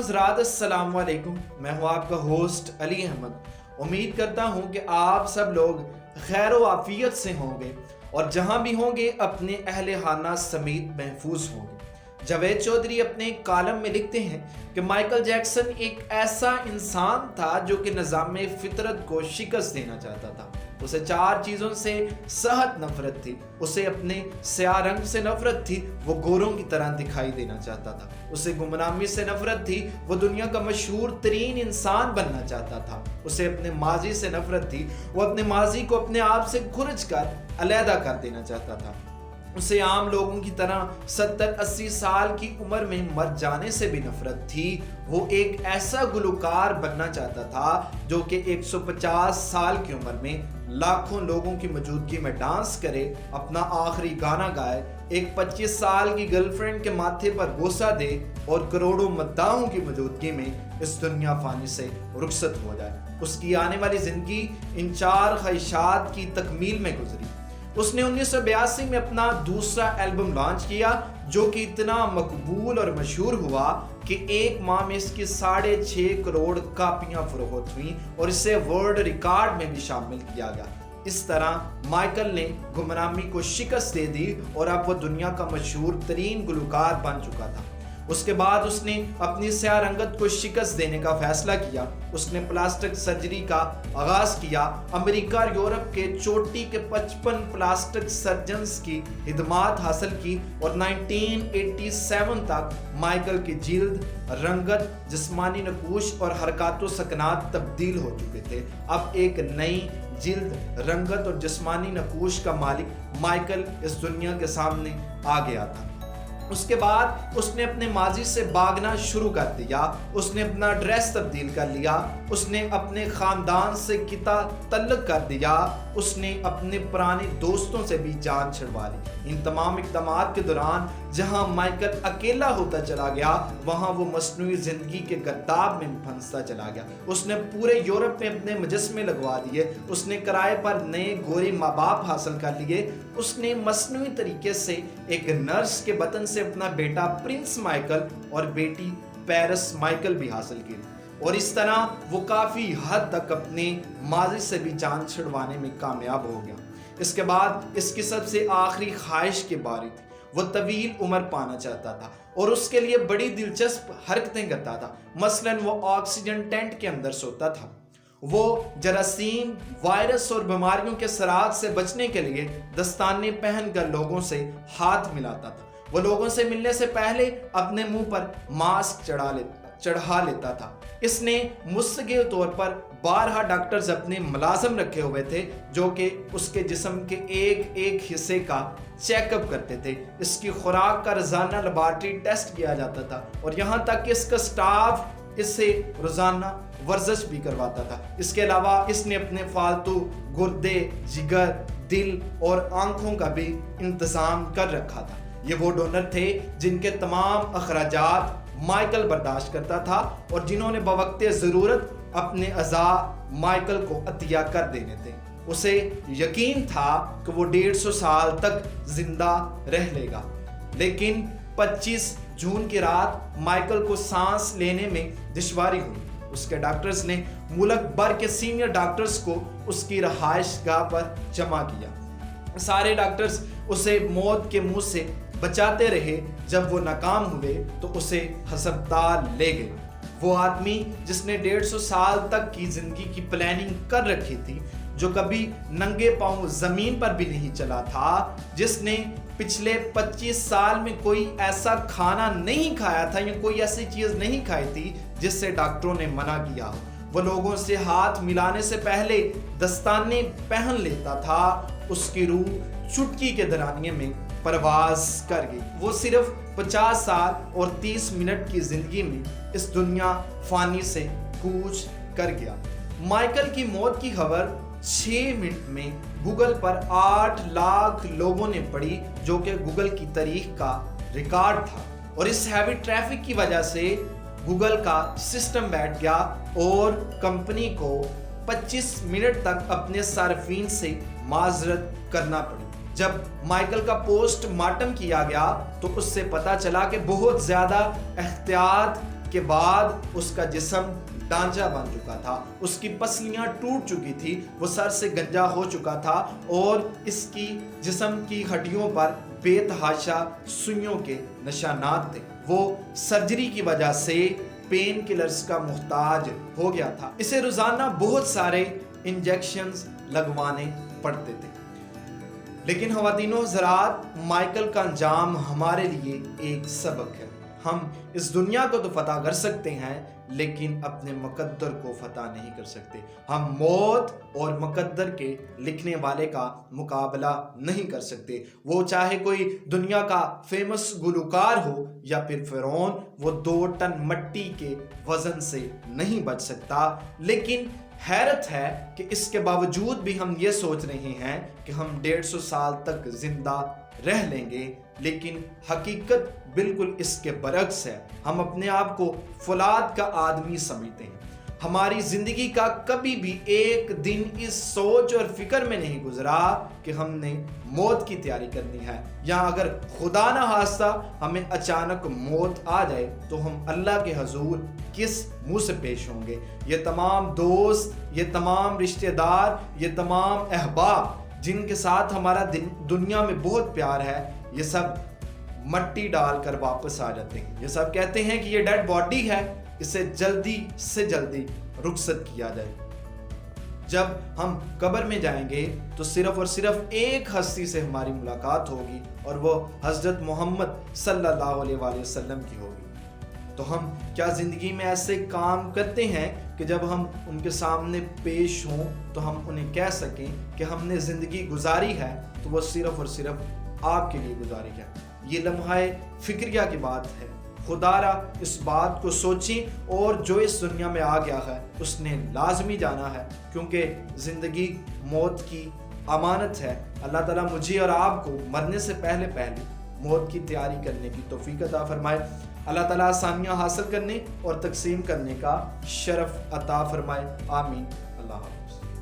حضرات السلام علیکم، میں ہوں آپ کا ہوسٹ علی احمد۔ امید کرتا ہوں کہ آپ سب لوگ خیر و عافیت سے ہوں گے اور جہاں بھی ہوں گے اپنے اہل خانہ سمیت محفوظ ہوں گے۔ جاوید چودھری اپنے کالم میں لکھتے ہیں کہ مائیکل جیکسن ایک ایسا انسان تھا جو کہ نظام فطرت کو شکست دینا چاہتا تھا۔ اسے 4 چیزوں سے سخت نفرت تھی۔ اسے اپنے سیاہ رنگ سے نفرت تھی، وہ گوروں کی طرح دکھائی دینا چاہتا تھا۔ اسے گمنامی سے نفرت تھی، وہ دنیا کا مشہور ترین انسان بننا چاہتا تھا۔ اسے اپنے ماضی سے نفرت تھی، وہ اپنے ماضی کو اپنے آپ سے کھرچ کر علیحدہ کر دینا چاہتا تھا۔ اسے عام لوگوں کی طرح 70-80 سال کی عمر میں مر جانے سے بھی نفرت تھی۔ وہ ایک ایسا گلوکار بننا چاہتا تھا جو کہ 150 سال کی عمر میں لاکھوں لوگوں کی موجودگی میں ڈانس کرے، اپنا آخری گانا گائے، ایک 25 سال کی گرل فرینڈ کے ماتھے پر بوسہ دے اور کروڑوں مداحوں کی موجودگی میں اس دنیا فانی سے رخصت ہو جائے۔ اس کی آنے والی زندگی ان 4 خواہشات کی تکمیل میں گزری۔ اس نے 1982 میں اپنا دوسرا البم لانچ کیا جو کہ اتنا مقبول اور مشہور ہوا کہ ایک ماہ میں اس کی 6.5 کروڑ کاپیاں فروخت ہوئیں اور اسے ورلڈ ریکارڈ میں بھی شامل کیا گیا۔ اس طرح مائیکل نے گمنامی کو شکست دے دی اور اب وہ دنیا کا مشہور ترین گلوکار بن چکا تھا۔ اس کے بعد اس نے اپنی سیاہ رنگت کو شکست دینے کا فیصلہ کیا۔ اس نے پلاسٹک سرجری کا آغاز کیا۔ امریکہ اور یورپ کے چوٹی کے 55 پلاسٹک سرجنز کی خدمات حاصل کی اور 1987 تک مائیکل کی جلد، رنگت، جسمانی نقوش اور حرکات و سکنات تبدیل ہو چکے تھے۔ اب ایک نئی جلد، رنگت اور جسمانی نقوش کا مالک مائیکل اس دنیا کے سامنے آ گیا تھا۔ اس کے بعد اس نے اپنے ماضی سے بھاگنا شروع کر دیا۔ اس نے اپنا ڈریس تبدیل کر لیا۔ اس نے اپنے خاندان سے قطع تعلق کر دیا۔ اس نے اپنے پرانے دوستوں سے بھی جان چھڑوا لی۔ ان تمام اقدامات کے دوران جہاں مائیکل اکیلا ہوتا چلا گیا، وہاں وہ مصنوعی زندگی کے گرداب میں پھنستا چلا گیا۔ اس نے پورے یورپ میں اپنے مجسمے لگوا دیے۔ اس نے کرائے پر نئے گورے ماں باپ حاصل کر لیے۔ اس نے مصنوعی طریقے سے ایک نرس کے بطن سے اپنا بیٹا پرنس مائیکل اور بیٹی پیرس مائیکل بھی حاصل کی، اور اس طرح وہ کافی حد تک اپنے ماضی سے بھی جان چھڑوانے میں کامیاب ہو گیا۔ اس کے بعد اس کی سب سے آخری خواہش کی باری تھی۔ وہ طویل عمر پانا چاہتا تھا اور اس کے لیے بڑی دلچسپ حرکتیں کرتا تھا۔ مثلاً وہ آکسیجن ٹینٹ کے اندر سوتا تھا۔ وہ جراثیم، وائرس اور بیماریوں کے اثرات سے بچنے کے لیے دستانے پہن کر لوگوں سے ہاتھ ملاتا تھا۔ وہ لوگوں سے ملنے سے پہلے اپنے منہ پر ماسک چڑھا لیتا تھا۔ اس نے مستقل طور پر 12 ڈاکٹرز اپنے ملازم رکھے ہوئے تھے جو کہ اس کے جسم کے ایک حصے کا چیک اپ کرتے تھے۔ اس کی خوراک کا روزانہ لیبارٹری ٹیسٹ کیا جاتا تھا اور یہاں تک کہ اس کا سٹاف اس سے روزانہ ورزش بھی کرواتا تھا۔ اس کے علاوہ اس نے اپنے فالتو گردے، جگر، دل اور آنکھوں کا بھی انتظام کر رکھا تھا۔ یہ وہ ڈونر تھے جن کے تمام اخراجات مائیکل برداشت کرتا تھا اور جنہوں نے بوقت ضرورت اپنے اعضاء مائیکل کو عطیہ کر دینے تھے۔ اسے یقین تھا کہ وہ 150 سال تک زندہ رہ لے گا، لیکن 25 جون کی رات مائیکل کو سانس لینے میں دشواری ہوئی۔ اس کے ڈاکٹرز نے ملک بھر کے سینئر ڈاکٹرز کو اس کی رہائش گاہ پر جمع کیا۔ سارے ڈاکٹرز اسے موت کے منہ سے بچاتے رہے۔ جب وہ ناکام ہوئے تو اسے ہسپتال لے گئے۔ وہ آدمی جس نے 150 سال تک کی زندگی کی پلاننگ کر رکھی تھی، جو کبھی ننگے پاؤں زمین پر بھی نہیں چلا تھا، جس نے پچھلے 25 سال میں کوئی ایسا کھانا نہیں کھایا تھا یا کوئی ایسی چیز نہیں کھائی تھی جس سے ڈاکٹروں نے منع کیا ہو۔ وہ لوگوں سے ہاتھ ملانے سے پہلے دستانے پہن لیتا تھا۔ اس کی روح چٹکی کے دورانیے میں پرواز کر گئی۔ وہ صرف 50 سال اور 30 منٹ کی زندگی میں اس دنیا فانی سے کوچ کر گیا۔ مائیکل کی موت کی خبر 6 منٹ میں گوگل پر 8 لاکھ لوگوں نے پڑھی، جو کہ گوگل کی تاریخ کا ریکارڈ تھا، اور اس ہیوی ٹریفک کی وجہ سے گوگل کا سسٹم بیٹھ گیا اور کمپنی کو 25 منٹ تک اپنے صارفین سے معذرت کرنا پڑی۔ جب مائیکل کا پوسٹ مارٹم کیا گیا تو اس سے پتا چلا کہ بہت زیادہ احتیاط کے بعد اس کا جسم ڈانچہ بن چکا تھا، اس کی پسلیاں ٹوٹ چکی تھی، وہ سر سے گنجا ہو چکا تھا اور اس کی جسم کی ہڈیوں پر بے تحاشا سوئیوں کے نشانات تھے۔ وہ سرجری کی وجہ سے پین کلرز کا محتاج ہو گیا تھا، اسے روزانہ بہت سارے انجیکشنز لگوانے پڑتے تھے۔ لیکن خواتین و حضرات، مائیکل کا انجام ہمارے لیے ایک سبق ہے۔ ہم اس دنیا کو تو فتح کر سکتے ہیں لیکن اپنے مقدر کو فتح نہیں کر سکتے۔ ہم موت اور مقدر کے لکھنے والے کا مقابلہ نہیں کر سکتے، وہ چاہے کوئی دنیا کا فیمس گلوکار ہو یا پھر فرعون، وہ 2 ٹن مٹی کے وزن سے نہیں بچ سکتا۔ لیکن حیرت ہے کہ اس کے باوجود بھی ہم یہ سوچ رہے ہیں کہ ہم 150 سال تک زندہ رہ لیں گے، لیکن حقیقت بالکل اس کے برعکس ہے۔ ہم اپنے آپ کو فولاد کا آدمی سمجھتے ہیں۔ ہماری زندگی کا کبھی بھی ایک دن اس سوچ اور فکر میں نہیں گزرا کہ ہم نے موت کی تیاری کرنی ہے، یا اگر خدا نہ خواستہ ہمیں اچانک موت آ جائے تو ہم اللہ کے حضور کس منہ سے پیش ہوں گے۔ یہ تمام دوست، یہ تمام رشتہ دار، یہ تمام احباب جن کے ساتھ ہمارا دنیا میں بہت پیار ہے، یہ سب مٹی ڈال کر واپس آ جاتے ہیں۔ یہ سب کہتے ہیں کہ یہ ڈیڈ باڈی ہے، اسے جلدی سے جلدی رخصت کیا جائے۔ جب ہم قبر میں جائیں گے تو صرف اور صرف ایک ہستی سے ہماری ملاقات ہوگی، اور وہ حضرت محمد صلی اللہ علیہ وآلہ وسلم کی ہوگی۔ تو ہم کیا زندگی میں ایسے کام کرتے ہیں کہ جب ہم ان کے سامنے پیش ہوں تو ہم انہیں کہہ سکیں کہ ہم نے زندگی گزاری ہے تو وہ صرف اور صرف آپ کے لیے گزاری ہے؟ یہ لمحہ فکریہ کی بات ہے۔ خدا را اس بات کو سوچیں، اور جو اس دنیا میں آ گیا ہے اس نے لازمی جانا ہے، کیونکہ زندگی موت کی امانت ہے۔ اللہ تعالیٰ مجھے اور آپ کو مرنے سے پہلے موت کی تیاری کرنے کی توفیق عطا فرمائے۔ اللہ تعالیٰ آسانیاں حاصل کرنے اور تقسیم کرنے کا شرف عطا فرمائے۔ آمین۔ اللہ حافظ۔